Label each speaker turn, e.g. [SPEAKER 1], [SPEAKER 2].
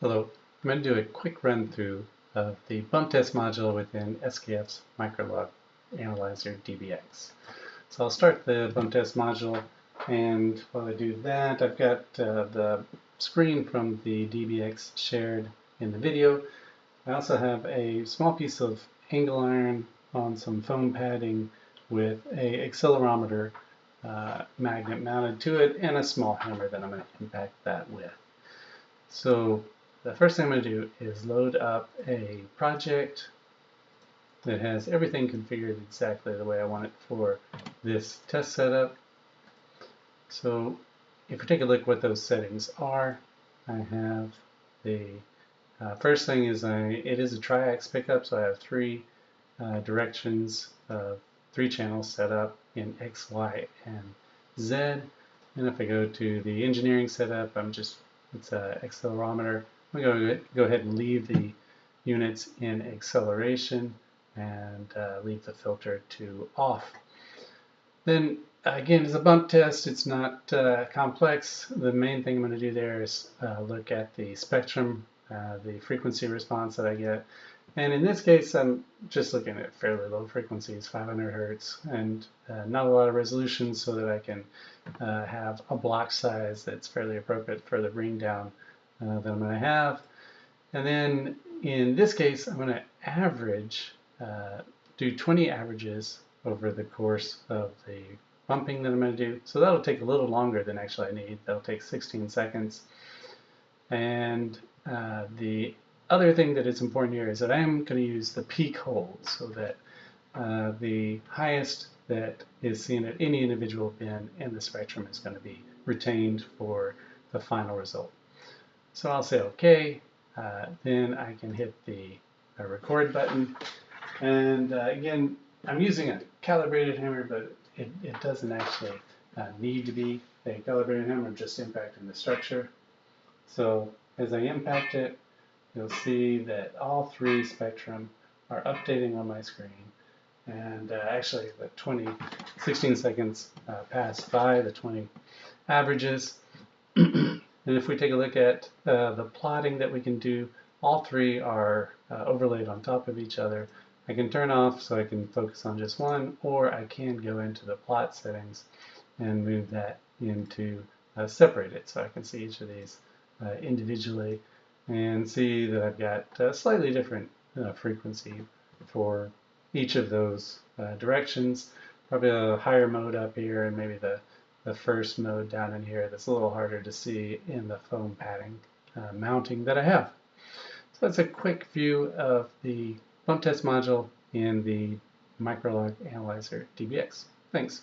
[SPEAKER 1] Hello, I'm going to do a quick run through of the bump test module within SKF's Microlog Analyzer dBX. So I'll start the bump test module, and while I do that, I've got the screen from the dBX shared in the video. I also have a small piece of angle iron on some foam padding with a accelerometer magnet mounted to it and a small hammer that I'm going to impact that with. So the first thing I'm going to do is load up a project that has everything configured exactly the way I want it for this test setup. So if we take a look at what those settings are, I have the first thing is it is a triax pickup, so I have three directions, 3 channels set up in X, Y, and Z. And if I go to the engineering setup, it's an accelerometer. I'm going to go ahead and leave the units in acceleration and leave the filter to off. Then again, as a bump test, it's not complex. The main thing I'm going to do there is look at the spectrum, the frequency response that I get. And in this case, I'm just looking at fairly low frequencies, 500 hertz, and not a lot of resolution, so that I can have a block size that's fairly appropriate for the bring down that I'm going to have. And then in this case, I'm going to average, do 20 averages over the course of the bumping that I'm going to do. So that'll take a little longer than actually I need. That'll take 16 seconds. And the other thing that is important here is that I am going to use the peak hold, so that the highest that is seen at any individual bin in the spectrum is going to be retained for the final result. So I'll say OK, then I can hit the record button, and again, I'm using a calibrated hammer, but it doesn't actually need to be a calibrated hammer. I'm just impacting the structure. So as I impact it, you'll see that all 3 spectrum are updating on my screen. And actually, the 16 seconds passed by the 20 averages. And if we take a look at the plotting that we can do, all 3 are overlaid on top of each other. I can turn off so I can focus on just one, or I can go into the plot settings and move that into separate it, so I can see each of these individually and see that I've got a slightly different frequency for each of those directions. Probably a higher mode up here, and maybe the first mode down in here that's a little harder to see in the foam padding mounting that I have. So that's a quick view of the bump test module in the Microlog Analyzer dBX. Thanks.